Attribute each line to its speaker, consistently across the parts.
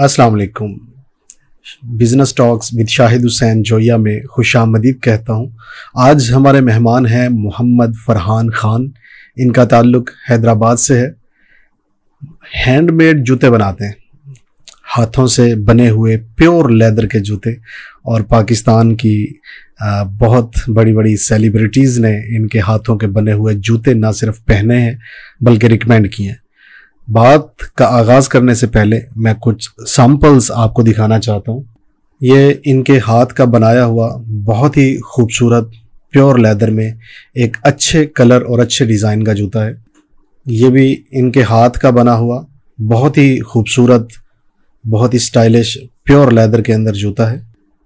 Speaker 1: अस्सलाम वालेकुम। Business talks with Shahid Hussain Zoya में खुशामदीद कहता हूँ। आज हमारे मेहमान हैं मोहम्मद फरहान खान। इनका ताल्लुक हैदराबाद से है। हैंडमेड जूते बनाते हैं, हाथों से बने हुए प्योर लेदर के जूते। और पाकिस्तान की बहुत बड़ी बड़ी सेलिब्रिटीज़ ने इनके हाथों के बने हुए जूते ना सिर्फ पहने हैं बल्कि रिकमेंड किए हैं। बात का आगाज़ करने से पहले मैं कुछ सैंपल्स आपको दिखाना चाहता हूँ। ये इनके हाथ का बनाया हुआ बहुत ही खूबसूरत प्योर लेदर में एक अच्छे कलर और अच्छे डिज़ाइन का जूता है। ये भी इनके हाथ का बना हुआ बहुत ही खूबसूरत, बहुत ही स्टाइलिश प्योर लेदर के अंदर जूता है।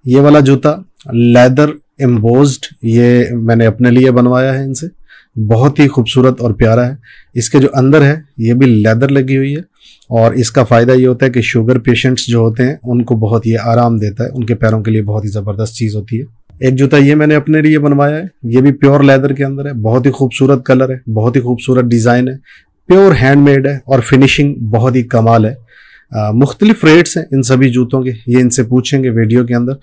Speaker 1: ये वाला जूता लेदर एम्बोज्ड, ये मैंने अपने लिए बनवाया है इनसे। बहुत ही खूबसूरत और प्यारा है। इसके जो अंदर है ये भी लेदर लगी हुई है और इसका फ़ायदा ये होता है कि शुगर पेशेंट्स जो होते हैं उनको बहुत ये आराम देता है, उनके पैरों के लिए बहुत ही ज़बरदस्त चीज़ होती है। एक जूता ये मैंने अपने लिए बनवाया है, ये भी प्योर लेदर के अंदर है। बहुत ही खूबसूरत कलर है, बहुत ही खूबसूरत डिज़ाइन है, प्योर हैंडमेड है और फिनिशिंग बहुत ही कमाल है। मुख्तलिफ रेट्स हैं इन सभी जूतों के, ये इनसे पूछेंगे वीडियो के अंदर।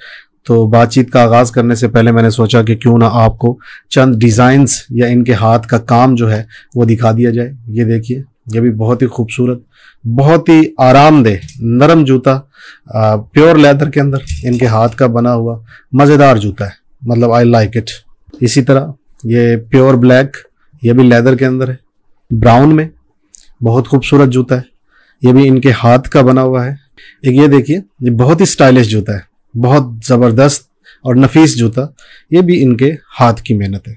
Speaker 1: तो बातचीत का आगाज़ करने से पहले मैंने सोचा कि क्यों ना आपको चंद डिज़ाइंस या इनके हाथ का काम जो है वो दिखा दिया जाए। ये देखिए, ये भी बहुत ही खूबसूरत, बहुत ही आरामदेह नरम जूता, प्योर लेदर के अंदर इनके हाथ का बना हुआ मज़ेदार जूता है। मतलब आई लाइक इट। इसी तरह ये प्योर ब्लैक, ये भी लेदर के अंदर है, ब्राउन में, बहुत खूबसूरत जूता है। ये भी इनके हाथ का बना हुआ है। एक ये देखिए, ये बहुत ही स्टाइलिश जूता है, बहुत ज़बरदस्त और नफीस जूता। ये भी इनके हाथ की मेहनत है।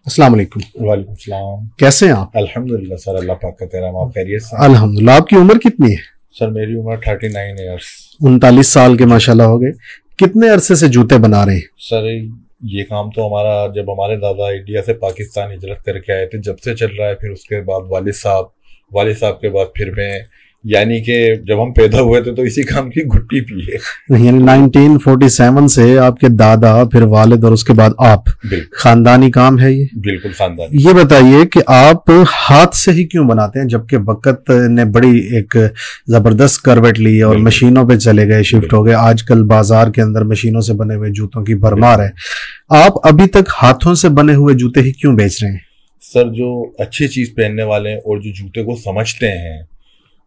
Speaker 1: अस्सलाम वालेकुम।
Speaker 2: वालेकुम सलाम।
Speaker 1: कैसे हैं आप?
Speaker 2: अल्हम्दुलिल्लाह सर, अल्लाह पाक का करम। आप खैरियत से?
Speaker 1: अल्हम्दुलिल्लाह। आपकी उम्र कितनी है?
Speaker 2: सर मेरी उम्र 39 ईयर्स।
Speaker 1: 39 साल के माशाल्लाह हो गए। कितने अरसे से जूते बना रहे हैं?
Speaker 2: सर ये काम तो हमारा जब हमारे दादा इंडिया से पाकिस्तान हिजरत करके आए थे जब से चल रहा है। फिर उसके बाद वालिद साहब के बाद फिर मैं, यानी कि जब हम पैदा हुए थे तो इसी काम की घुट्टी पी है।
Speaker 1: यानी 1947 से आपके दादा, फिर वालिद और उसके बाद आप, खानदानी काम है ये?
Speaker 2: बिल्कुल खानदानी।
Speaker 1: ये बताइए कि आप हाथ से ही क्यों बनाते हैं जबकि वक्त ने बड़ी एक जबरदस्त करवट ली और मशीनों पे चले गए, शिफ्ट हो गए। आजकल बाजार के अंदर मशीनों से बने हुए जूतों की भरमार है। आप अभी तक हाथों से बने हुए जूते ही क्यों बेच रहे हैं?
Speaker 2: सर जो अच्छी चीज पहनने वाले हैं और जो जूते को समझते हैं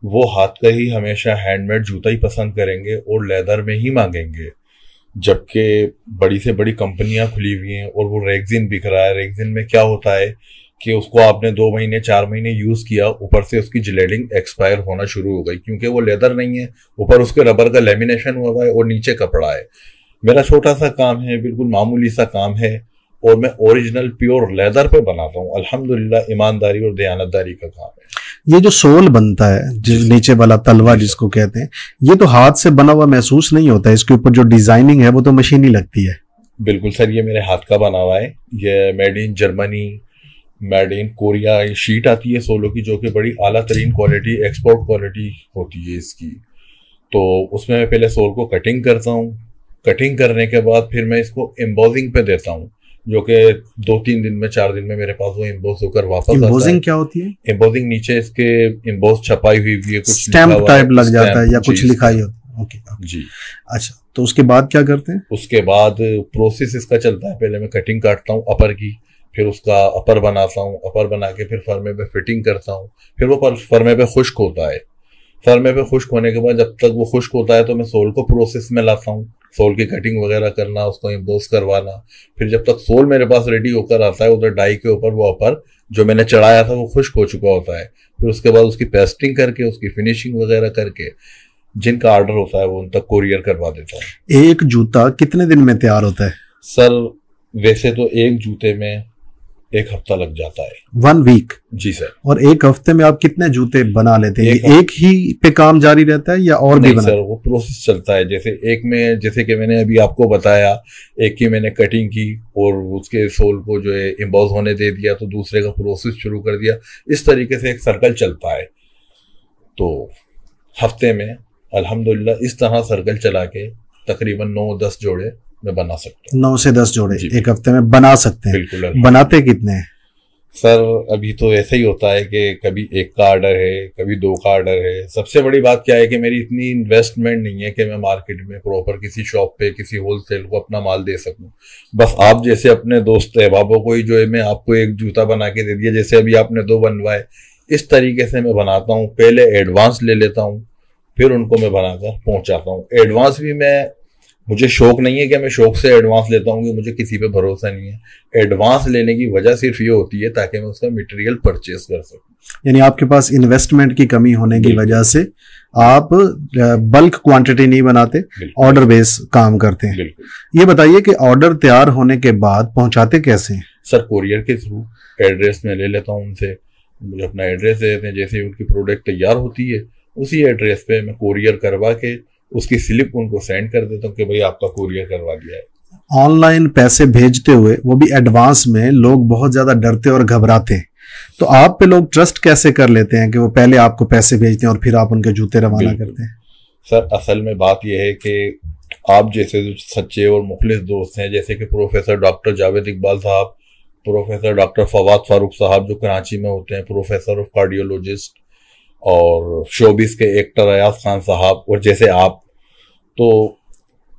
Speaker 2: वो हाथ का ही हमेशा हैंडमेड जूता ही पसंद करेंगे और लेदर में ही मांगेंगे। जबकि बड़ी से बड़ी कंपनियां खुली हुई हैं और वो रेक्सिन बिक रहा है। रेक्सिन में क्या होता है कि उसको आपने 2 महीने 4 महीने यूज किया, ऊपर से उसकी जिलेटिंग एक्सपायर होना शुरू हो गई क्योंकि वो लेदर नहीं है, ऊपर उसके रबर का लेमिनेशन हुआ है और नीचे कपड़ा है। मेरा छोटा सा काम है, बिल्कुल मामूली सा काम है और मैं ओरिजिनल प्योर लेदर पे बनाता हूँ। अल्हम्दुलिल्लाह ईमानदारी और दयानतदारी का काम है।
Speaker 1: ये जो सोल बनता है, जिस नीचे वाला तलवा जिसको कहते हैं, ये तो हाथ से बना हुआ महसूस नहीं होता है। इसके ऊपर जो डिजाइनिंग है वो तो मशीनी लगती है।
Speaker 2: बिल्कुल सर, ये मेरे हाथ का बना हुआ है। ये made in Germany, made in Korea sheet आती है सोलो की, जो कि बड़ी आला तरीन क्वालिटी, एक्सपोर्ट क्वालिटी होती है इसकी। तो उसमें मैं पहले सोल को कटिंग करता हूँ। कटिंग करने के बाद फिर मैं इसको एम्बोजिंग पे देता हूँ, जो कि 2-3 दिन में 4 दिन में मेरे पास वो एम्बोज होकर वापस आता है।
Speaker 1: एम्बोजिंग क्या होती है?
Speaker 2: एम्बोजिंग नीचे इसके एम्बोज छपाई हुई है, कुछ
Speaker 1: स्टैम्प टाइप लग जाता है या कुछ लिखाई होती है। ओके
Speaker 2: जी।
Speaker 1: अच्छा, तो उसके बाद क्या करते हैं?
Speaker 2: उसके बाद प्रोसेस इसका चलता है। पहले मैं कटिंग काटता हूँ अपर की, फिर उसका अपर बनाता हूँ। अपर बना के फिर फरमे पे फिटिंग करता हूँ। फिर वो फरमे पे खुश्क होता है। फरमे पे खुश्क होने के बाद जब तक वो खुश्क होता है तो मैं सोल को प्रोसेस में लाता हूँ। सोल की कटिंग वगैरह करना, उसको एम्बोस करवाना। फिर जब तक सोल मेरे पास रेडी होकर आता है, उधर डाई के ऊपर वो अपर जो मैंने चढ़ाया था वो खुश्क हो चुका होता है। फिर उसके बाद उसकी पेस्टिंग करके, उसकी फिनिशिंग वगैरह करके जिनका ऑर्डर होता है वो उन तक कोरियर करवा देता हूँ।
Speaker 1: एक जूता कितने दिन में तैयार होता है?
Speaker 2: सर वैसे तो एक जूते में 1 हफ्ता लग जाता है।
Speaker 1: 1 वीक?
Speaker 2: जी सर।
Speaker 1: और 1 हफ्ते में आप कितने जूते बना लेते हैं? एक ही पे काम जारी रहता है या और भी बना?
Speaker 2: सर वो प्रोसेस चलता है। जैसे एक में, जैसे कि मैंने अभी आपको बताया, एक की मैंने कटिंग की और उसके सोल को जो है एम्बॉस होने दे दिया, तो दूसरे का प्रोसेस शुरू कर दिया। इस तरीके से एक सर्कल चलता है। तो हफ्ते में अल्हम्दुलिल्लाह इस तरह सर्कल चला के तकरीबन 9-10 जोड़े मैं बना सकता हूँ।
Speaker 1: 9 से 10 जोड़े एक हफ्ते में बना सकते हैं।
Speaker 2: बिल्कुल।
Speaker 1: बनाते कितने हैं?
Speaker 2: सर अभी तो ऐसा ही होता है कि कभी एक का ऑर्डर है, कभी दो का ऑर्डर है। सबसे बड़ी बात क्या है कि मेरी इतनी इन्वेस्टमेंट नहीं है कि मैं मार्केट में प्रॉपर किसी शॉप पे किसी होलसेल को अपना माल दे सकूं। बस आप जैसे अपने दोस्त अहबाबों को ही जो है मैं आपको एक जूता बना के दे दिया, जैसे अभी आपने दो बनवाए, इस तरीके से मैं बनाता हूँ। पहले एडवांस ले लेता हूँ, फिर उनको मैं बनाकर पहुंचाता हूँ। एडवांस भी मुझे शौक नहीं है कि मैं शौक से एडवांस लेता हूँ कि मुझे किसी पे भरोसा नहीं है। एडवांस लेने की वजह सिर्फ ये होती है ताकि मैं उसका मटेरियल परचेज कर सकूं।
Speaker 1: यानी आपके पास इन्वेस्टमेंट की कमी होने की वजह से आप बल्क क्वांटिटी नहीं बनाते, ऑर्डर बेस काम करते हैं। ये बताइए कि ऑर्डर तैयार होने के बाद पहुंचाते कैसे हैं?
Speaker 2: सर कोरियर के थ्रू एड्रेस में ले लेता हूँ उनसे, मुझे अपना एड्रेस दे देते हैं। जैसे ही उनकी प्रोडक्ट तैयार होती है उसी एड्रेस पे मैं कोरियर करवा के उसकी स्लिप उनको सेंड कर देता हूँ कि भाई आपका कोरियर करवा दिया है।
Speaker 1: ऑनलाइन पैसे भेजते हुए वो भी एडवांस में लोग बहुत ज्यादा डरते और घबराते हैं, तो आप पे लोग ट्रस्ट कैसे कर लेते हैं कि वो पहले आपको पैसे भेजते हैं और फिर आप उनके जूते रवाना करते हैं?
Speaker 2: सर असल में बात यह है कि आप जैसे सच्चे और मुखलिस दोस्त हैं, जैसे कि प्रोफेसर डॉक्टर जावेद इकबाल साहब, प्रोफेसर डॉक्टर फवाद फारूक साहब जो कराची में होते हैं, प्रोफेसर ऑफ कार्डियोलॉजिस्ट, और शोबिस के एक्टर अयाज खान साहब, और जैसे आप, तो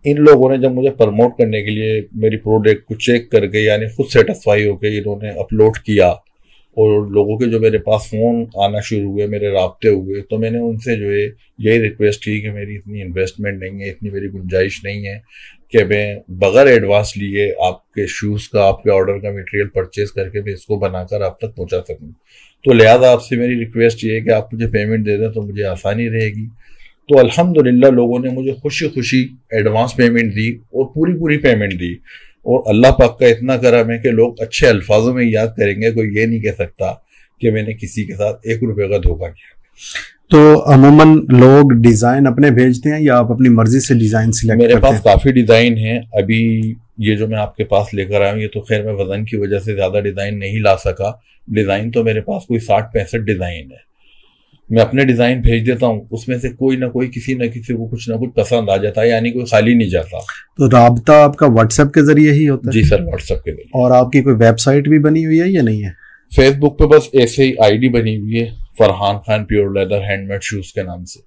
Speaker 2: इन लोगों ने जब मुझे प्रमोट करने के लिए मेरी प्रोडक्ट को चेक करके यानी खुद सेटिस्फाई होकर इन्होंने अपलोड किया और लोगों के जो मेरे पास फ़ोन आना शुरू हुए, मेरे राब्ते हुए, तो मैंने उनसे जो है यही रिक्वेस्ट की कि मेरी इतनी इन्वेस्टमेंट नहीं है, इतनी मेरी गुंजाइश नहीं है कि मैं बगैर एडवांस लिए आपके शूज़ का, आपके ऑर्डर का मटेरियल परचेज करके मैं इसको बनाकर आप तक पहुंचा सकूं। तो लिहाजा आपसे मेरी रिक्वेस्ट ये है कि आप मुझे पेमेंट दे दें तो मुझे आसानी रहेगी। तो अल्हम्दुलिल्लाह लोगों ने मुझे खुशी खुशी एडवांस पेमेंट दी और पूरी पेमेंट दी, और अल्लाह पाक का इतना करम है कि लोग अच्छे अल्फाजों में याद करेंगे। कोई ये नहीं कह सकता कि मैंने किसी के साथ 1 रुपए का धोखा किया।
Speaker 1: तो अमूमन लोग डिजाइन अपने भेजते हैं या आप अपनी मर्जी से डिजाइन सिलेक्ट करते हैं?
Speaker 2: मेरे पास काफी डिजाइन है। अभी ये जो मैं आपके पास लेकर आया हूँ, ये तो खैर मैं वजन की वजह से ज्यादा डिजाइन नहीं ला सका। डिजाइन तो मेरे पास कोई 60-65 डिजाइन है। मैं अपने डिजाइन भेज देता हूँ, उसमें से कोई ना कोई किसी न किसी को कुछ ना कुछ पसंद आ जाता है, यानी कोई खाली नहीं जाता।
Speaker 1: तो राब्ता आपका व्हाट्सएप के जरिए ही होता है?
Speaker 2: जी सर, व्हाट्सएप के जरिए।
Speaker 1: और आपकी कोई वेबसाइट भी बनी हुई है या नहीं है?
Speaker 2: फेसबुक पे बस ऐसे ही आईडी बनी हुई है, Farhan Khan pure leather handmade shoes के नाम से।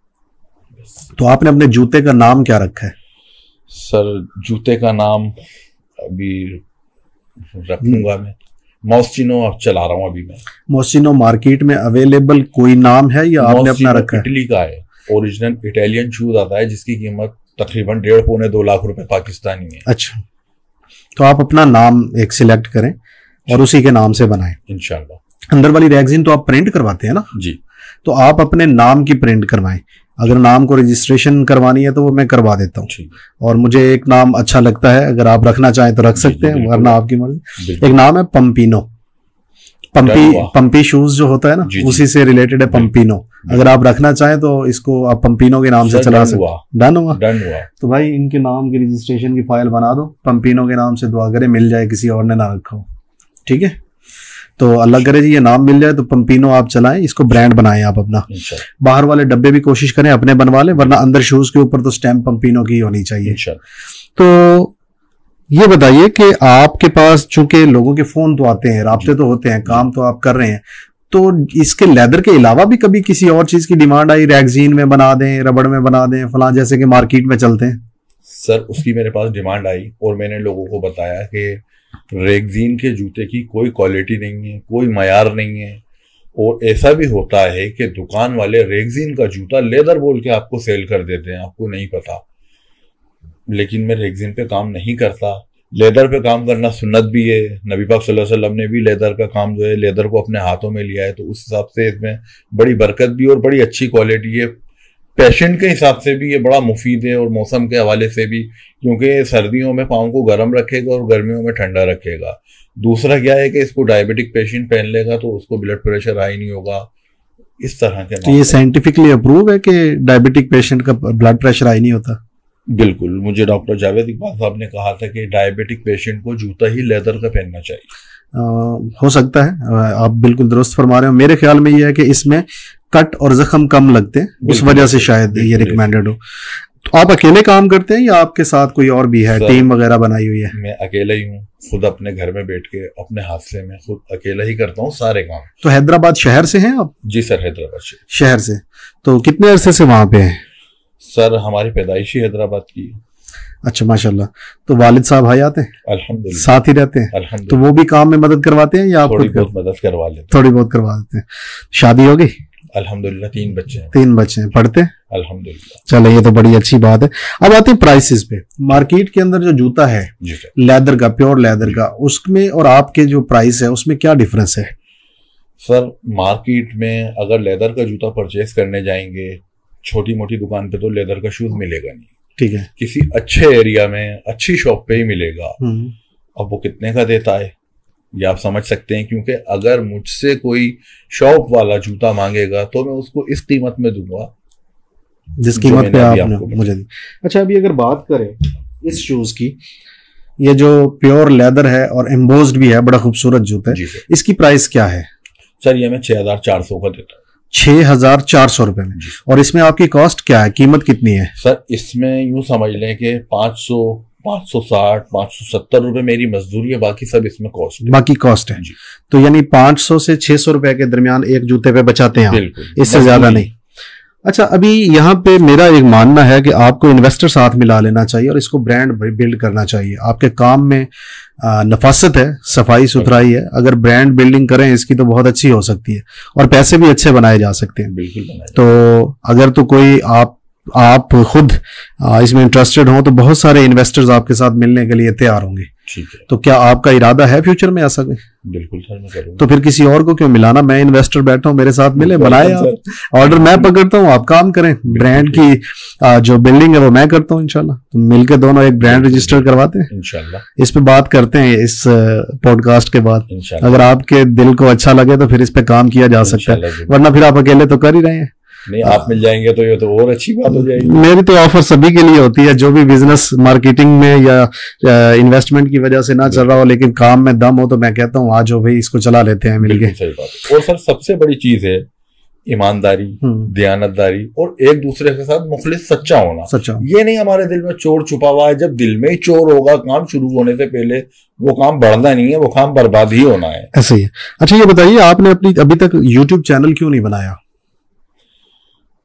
Speaker 1: तो आपने अपने जूते का नाम क्या रखा है?
Speaker 2: सर जूते का नाम अभी रखूंगा मैं मॉस्चिनो चला रहा हूँ अभी मैं।
Speaker 1: मॉस्चिनो मार्केट में अवेलेबल कोई नाम है या आपने अपना रखा है?
Speaker 2: इटली का है, ओरिजिनल इटालियन शूज आता है जिसकी कीमत तकरीबन 1.5-2 लाख रुपए पाकिस्तानी है।
Speaker 1: अच्छा, तो आप अपना नाम एक सिलेक्ट करें और उसी के नाम से बनाएं
Speaker 2: इंशाल्लाह।
Speaker 1: अंदर वाली रैगजीन तो आप प्रिंट करवाते हैं ना?
Speaker 2: जी।
Speaker 1: तो आप अपने नाम की प्रिंट करवाएं। अगर नाम को रजिस्ट्रेशन करवानी है तो वो मैं करवा देता हूँ, और मुझे एक नाम अच्छा लगता है, अगर आप रखना चाहें तो रख सकते हैं, वरना आपकी मर्जी। एक नाम है पंपिनो। पंपी शूज जो होता है ना, उसी से रिलेटेड है पंपिनो। अगर आप रखना चाहें तो इसको आप पंपिनो के नाम से चला सकते हैं। डन हुआ? तो भाई इनके नाम की रजिस्ट्रेशन की फाइल बना दो, पंपिनो के नाम से, दुआ करे मिल जाए, किसी और ने ना रखा हो। ठीक है, तो अल्लाह करे जी ये नाम मिल जाए तो पंपिनो आप चलाएं, इसको ब्रांड बनाएं आप अपना। बाहर वाले डब्बे भी कोशिश करें अपने बनवा लें, वरना अंदर शूज के ऊपर तो स्टैम्प पंपिनो की होनी चाहिए। तो ये बताइए कि आपके पास चूंकि लोगों के फोन तो आते हैं, राब्ते तो होते हैं, काम तो आप कर रहे हैं, तो इसके लेदर के अलावा भी कभी किसी और चीज की डिमांड आई, रैगजीन में बना दें, रबड़ में बना दें, फलां जैसे कि मार्केट में चलते हैं?
Speaker 2: सर उसकी मेरे पास डिमांड आई और मैंने लोगों को बताया कि रेगजीन के जूते की कोई क्वालिटी नहीं है, कोई मयार नहीं है, और ऐसा भी होता है कि दुकान वाले रेगजीन का जूता लेदर बोल के आपको सेल कर देते हैं, आपको नहीं पता। लेकिन मैं रेगजीन पे काम नहीं करता। लेदर पे काम करना सुन्नत भी है, नबी पाक सल्लल्लाहु अलैहि वसल्लम ने भी लेदर का काम जो है, लेदर को अपने हाथों में लिया है, तो उस हिसाब से इसमें बड़ी बरकत भी और बड़ी अच्छी क्वालिटी है। पेशेंट के हिसाब से भी ये बड़ा मुफीद है और मौसम के हवाले से भी, क्योंकि सर्दियों में पाँव को गर्म रखेगा और गर्मियों में ठंडा रखेगा। दूसरा क्या है कि इसको डायबिटिक पेशेंट पहन लेगा तो उसको ब्लड प्रेशर हाई नहीं होगा, इस तरह के।
Speaker 1: तो ये साइंटिफिकली अप्रूव है कि डायबिटिक पेशेंट का ब्लड प्रेशर हाई नहीं होता?
Speaker 2: बिल्कुल, मुझे डॉक्टर जावेद इकबाल साहब ने कहा था कि डायबिटिक पेशेंट को जूता ही लेदर का पहनना चाहिए।
Speaker 1: हो सकता है, आप बिल्कुल दुरुस्त फरमा रहे हो। मेरे ख्याल में यह है कि इसमें कट और जख्म कम लगते हैं, उस वजह से शायद ये रिकमेंडेड हो। तो आप अकेले काम करते हैं या आपके साथ कोई और भी है, टीम वगैरह बनाई हुई है?
Speaker 2: मैं अकेला ही हूँ, खुद अपने घर में बैठ के अपने हाथ से मैं खुद अकेला ही करता हूँ सारे काम।
Speaker 1: तो हैदराबाद शहर से हैं आप?
Speaker 2: जी सर, हैदराबाद
Speaker 1: शहर से। तो कितने अरसे से वहां पे हैं?
Speaker 2: सर हमारी पैदाइश ही हैदराबाद की है।
Speaker 1: अच्छा, माशाल्लाह। तो वालिद साहब भाई आते हैं?
Speaker 2: अल्हम्दुलिल्लाह,
Speaker 1: साथ ही रहते हैं?
Speaker 2: अल्हम्दुलिल्लाह।
Speaker 1: तो वो भी काम में मदद करवाते हैं या आप
Speaker 2: थोड़ी बहुत मदद करवा लेते हैं?
Speaker 1: थोड़ी बहुत करवा देते हैं। शादी हो गई?
Speaker 2: अल्हम्दुलिल्लाह, 3 बच्चे हैं।
Speaker 1: 3 बच्चे हैं, पढ़ते हैं?
Speaker 2: अल्हम्दुलिल्लाह।
Speaker 1: चलो, ये तो बड़ी अच्छी बात है। अब आते हैं प्राइसेस पे। मार्केट के अंदर जो जूता है
Speaker 2: जी सर,
Speaker 1: लेदर का, प्योर लेदर का, उसमें और आपके जो प्राइस है उसमें क्या डिफरेंस है?
Speaker 2: सर मार्केट में अगर लेदर का जूता परचेज करने जाएंगे छोटी मोटी दुकान पे तो लेदर का शूज मिलेगा नहीं।
Speaker 1: ठीक है।
Speaker 2: किसी अच्छे एरिया में अच्छी शॉप पे ही मिलेगा। अब वो कितने का देता है ये आप समझ सकते हैं, क्योंकि अगर मुझसे कोई शॉप वाला जूता मांगेगा तो मैं उसको इस कीमत में दूंगा
Speaker 1: जिस कीमत पे आपने मुझे दी। अच्छा, अभी अगर बात करें इस शूज की, ये जो प्योर लेदर है और एम्बोज्ड भी है, बड़ा खूबसूरत जूता है, इसकी प्राइस क्या है?
Speaker 2: सर ये मैं 6400 का देता हूँ।
Speaker 1: 6400 रुपए में। और इसमें आपकी कॉस्ट क्या है, कीमत कितनी है?
Speaker 2: सर इसमें यूं समझ लें कि 500, 560, 570 रुपए मेरी मजदूरी है, बाकी सब इसमें कॉस्ट है।
Speaker 1: बाकी कॉस्ट है। तो यानी 500 से 600 रुपए के दरमियान एक जूते पे बचाते हैं आप, इससे ज्यादा नहीं। अच्छा, अभी यहाँ पे मेरा एक मानना है कि आपको इन्वेस्टर साथ मिला लेना चाहिए और इसको ब्रांड बिल्ड करना चाहिए। आपके काम में नफासत है, सफाई सुथराई है, अगर ब्रांड बिल्डिंग करें इसकी तो बहुत अच्छी हो सकती है और पैसे भी अच्छे बनाए जा सकते हैं।
Speaker 2: बिल्कुल बनाए।
Speaker 1: तो अगर तो कोई आप खुद इसमें इंटरेस्टेड हो तो बहुत सारे इन्वेस्टर्स आपके साथ मिलने के लिए तैयार होंगे।
Speaker 2: ठीक है।
Speaker 1: तो क्या आपका इरादा है फ्यूचर में ऐसा कोई?
Speaker 2: बिल्कुल सर, मैं करूंगा।
Speaker 1: तो फिर किसी और को क्यों मिलाना? मैं इन्वेस्टर बैठा हूं, मेरे साथ मिले, बनाए आप, ऑर्डर मैं पकड़ता हूँ, आप काम करें। ब्रांड की जो बिल्डिंग है वो मैं करता हूँ इंशाल्लाह। तो मिलकर दोनों एक ब्रांड रजिस्टर करवाते हैं इंशाल्लाह। इस पे बात करते हैं इस पॉडकास्ट के बाद। अगर आपके दिल को अच्छा लगे तो फिर इस पे काम किया जा सकता है, वरना फिर आप अकेले तो कर ही रहे हैं।
Speaker 2: नहीं, आप मिल जाएंगे तो ये तो और अच्छी बात हो जाएगी।
Speaker 1: मेरी तो ऑफर सभी के लिए होती है, जो भी बिजनेस मार्केटिंग में या इन्वेस्टमेंट की वजह से ना चल रहा हो लेकिन काम में दम हो तो मैं कहता हूँ आज हो भाई, इसको चला लेते हैं मिलके।
Speaker 2: सही बात है। और सर सबसे बड़ी चीज है ईमानदारी, दयानतदारी और एक दूसरे के साथ मुखलिस सच्चा होना। ये नहीं हमारे दिल में चोर छुपा हुआ है, जब दिल में ही चोर होगा काम शुरू होने से पहले वो काम बढ़ना नहीं है, वो काम बर्बाद ही होना है।
Speaker 1: ऐसे ही है। अच्छा, ये बताइए आपने अपनी अभी तक यूट्यूब चैनल क्यों नहीं बनाया?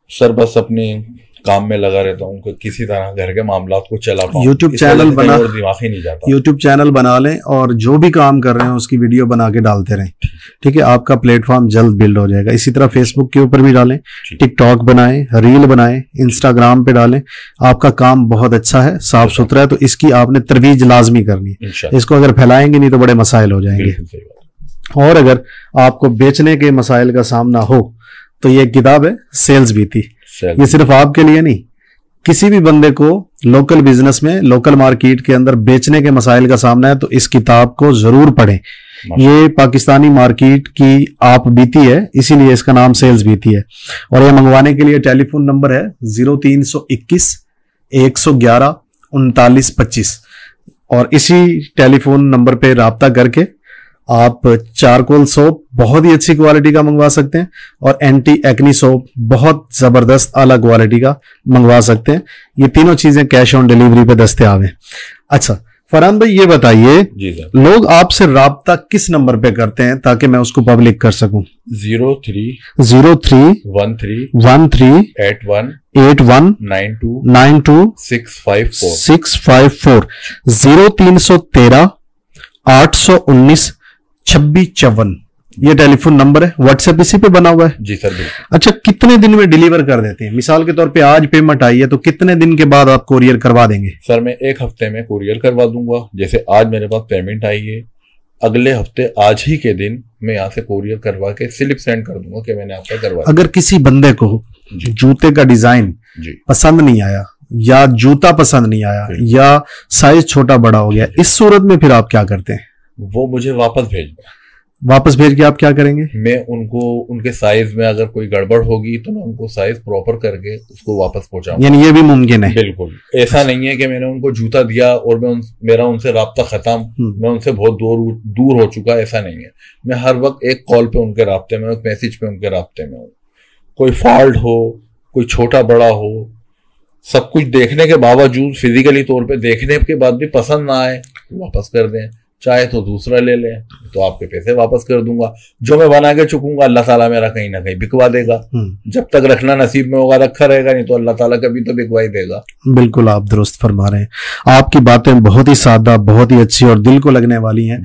Speaker 2: सर बस अपने काम में लगा रहता हूँ कि किसी तरह घर के मामलात को चला पाऊं।
Speaker 1: यूट्यूब चैनल बना,
Speaker 2: और दिमाग ही नहीं जाता।
Speaker 1: यूट्यूब चैनल बना लें और जो भी काम कर रहे हैं उसकी वीडियो बना के डालते रहें। ठीक है, आपका प्लेटफॉर्म जल्द बिल्ड हो जाएगा। इसी तरह फेसबुक के ऊपर भी डालें, टिकटॉक बनाएं, रील बनाएं, इंस्टाग्राम पे डालें। आपका काम बहुत अच्छा है, साफ सुथरा है, तो इसकी आपने तरवीज लाजमी करनी है। इसको अगर फैलाएंगे नहीं तो बड़े मसाइल हो जाएंगे। और अगर आपको बेचने के मसाइल का सामना हो तो ये किताब है सेल्स बीती। ये सिर्फ आपके लिए नहीं, किसी भी बंदे को लोकल बिजनेस में, लोकल मार्केट के अंदर बेचने के मसाइल का सामना है तो इस किताब को जरूर पढ़ें। ये पाकिस्तानी मार्केट की आप बीती है, इसीलिए इसका नाम सेल्स बीती है। और ये मंगवाने के लिए टेलीफोन नंबर है 0321 111 3925 और इसी टेलीफोन नंबर पे राब्ता करके आप चारकोल सोप बहुत ही अच्छी क्वालिटी का मंगवा सकते हैं और एंटी एक्नी सोप बहुत जबरदस्त अलग क्वालिटी का मंगवा सकते हैं। ये तीनों चीजें कैश ऑन डिलीवरी पे दस्तयाब हैं। अच्छा फरहान भाई, ये बताइए लोग आपसे राब्ता किस नंबर पे करते हैं ताकि मैं उसको पब्लिक कर सकूं?
Speaker 2: 03 81
Speaker 1: 92 654 0313 819 2654 ये टेलीफोन नंबर है। व्हाट्सएप इसी पे बना हुआ है?
Speaker 2: जी सर, बिल्कुल।
Speaker 1: अच्छा, कितने दिन में डिलीवर कर देते हैं? मिसाल के तौर पे आज पेमेंट आई है तो कितने दिन के बाद आप कोरियर करवा देंगे?
Speaker 2: सर मैं 1 हफ्ते में कोरियर करवा दूंगा। जैसे आज मेरे पास पेमेंट आई है, अगले हफ्ते आज ही के दिन मैं यहाँ से कोरियर करवा के स्लिप सेंड कर दूंगा कि मैंने आपका करवा।
Speaker 1: अगर किसी बंदे को जूते का डिजाइन पसंद नहीं आया या जूता पसंद नहीं आया या साइज छोटा बड़ा हो गया, इस सूरत में फिर आप क्या करते हैं?
Speaker 2: वो मुझे वापस भेजना।
Speaker 1: वापस भेज के आप क्या करेंगे?
Speaker 2: मैं उनको उनके साइज में अगर कोई गड़बड़ होगी तो मैं उनको साइज प्रॉपर करके उसको वापस पहुंचाऊंगा।
Speaker 1: यानी ये भी मुमकिन है?
Speaker 2: बिल्कुल। ऐसा नहीं है कि मैंने उनको जूता दिया और मेरा उनसे राब्ता खत्म, मैं उनसे बहुत दूर हो चुका, ऐसा नहीं है। मैं हर वक्त एक कॉल पे उनके राब्ते में, एक मैसेज पे उनके राब्ते में हूँ। कोई फॉल्ट हो, कोई छोटा बड़ा हो, सब कुछ देखने के बावजूद, फिजिकली तौर पे देखने के बाद भी पसंद ना आए, वापस कर दें, चाहे तो दूसरा ले लें, तो आपके पैसे वापस कर दूंगा। जो मैं बना के चुकूंगा अल्लाह ताला मेरा कहीं ना कहीं बिकवा देगा। जब तक रखना नसीब में होगा रखा रहेगा, नहीं तो अल्लाह ताला कभी तो बिकवा ही देगा।
Speaker 1: बिल्कुल आप दुरुस्त फरमा रहे हैं। आपकी बातें बहुत ही सादा, बहुत ही अच्छी और दिल को लगने वाली हैं।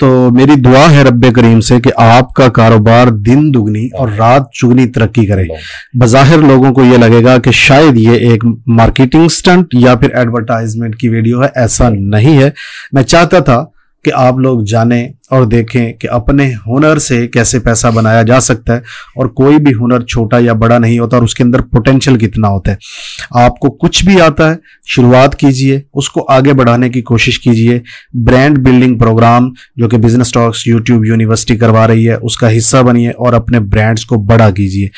Speaker 1: तो मेरी दुआ है रब्बे करीम से कि आपका कारोबार दिन दुगनी और रात चुगनी तरक्की करे। बज़ाहिर लोगों को यह लगेगा कि शायद ये एक मार्केटिंग स्टंट या फिर एडवर्टाइजमेंट की वीडियो है, ऐसा नहीं है। मैं चाहता था कि आप लोग जानें और देखें कि अपने हुनर से कैसे पैसा बनाया जा सकता है, और कोई भी हुनर छोटा या बड़ा नहीं होता और उसके अंदर पोटेंशियल कितना होता है। आपको कुछ भी आता है, शुरुआत कीजिए, उसको आगे बढ़ाने की कोशिश कीजिए। ब्रांड बिल्डिंग प्रोग्राम जो कि बिजनेस टॉक्स यूट्यूब यूनिवर्सिटी करवा रही है, उसका हिस्सा बनिए और अपने ब्रांड्स को बड़ा कीजिए।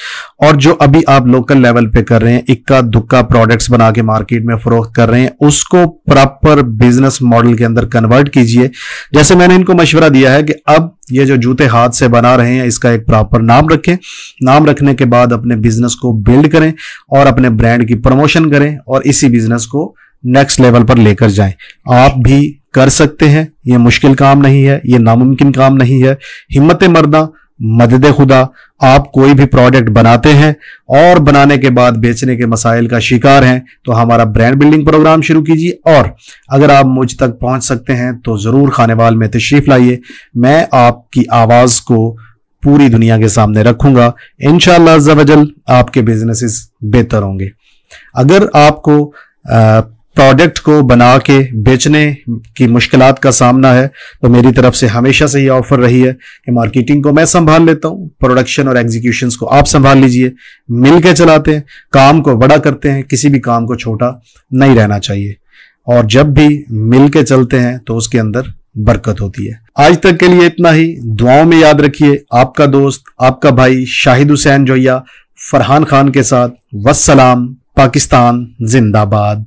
Speaker 1: और जो अभी आप लोकल लेवल पे कर रहे हैं, इक्का दुक्का प्रोडक्ट्स बना के मार्केट में फरोख्त कर रहे हैं, उसको प्रॉपर बिजनेस मॉडल के अंदर कन्वर्ट कीजिए। जैसे मैंने इनको मशवरा दिया है कि अब ये जो जूते हाथ से बना रहे हैं, इसका एक प्रॉपर नाम रखें। नाम रखने के बाद अपने बिजनेस को बिल्ड करें और अपने ब्रांड की प्रमोशन करें और इसी बिजनेस को नेक्स्ट लेवल पर लेकर जाएं। आप भी कर सकते हैं, ये मुश्किल काम नहीं है, ये नामुमकिन काम नहीं है। हिम्मत मर्दा, मदद खुदा। आप कोई भी प्रोडक्ट बनाते हैं और बनाने के बाद बेचने के मसाइल का शिकार हैं, तो हमारा ब्रांड बिल्डिंग प्रोग्राम शुरू कीजिए। और अगर आप मुझ तक पहुंच सकते हैं तो जरूर खानेवाल में तशरीफ लाइए। मैं आपकी आवाज को पूरी दुनिया के सामने रखूंगा। इंशाअल्लाह अज़्ज़ा वजल आपके बिजनेसेस बेहतर होंगे। अगर आपको प्रोडक्ट को बना के बेचने की मुश्किलात का सामना है, तो मेरी तरफ से हमेशा से ये ऑफर रही है कि मार्केटिंग को मैं संभाल लेता हूं, प्रोडक्शन और एग्जीक्यूशंस को आप संभाल लीजिए। मिल के चलाते हैं, काम को बड़ा करते हैं, किसी भी काम को छोटा नहीं रहना चाहिए। और जब भी मिल के चलते हैं तो उसके अंदर बरकत होती है। आज तक के लिए इतना ही। दुआओं में याद रखिए। आपका दोस्त, आपका भाई शाहिद हुसैन जोया फरहान खान के साथ। वस्सलाम। पाकिस्तान जिंदाबाद।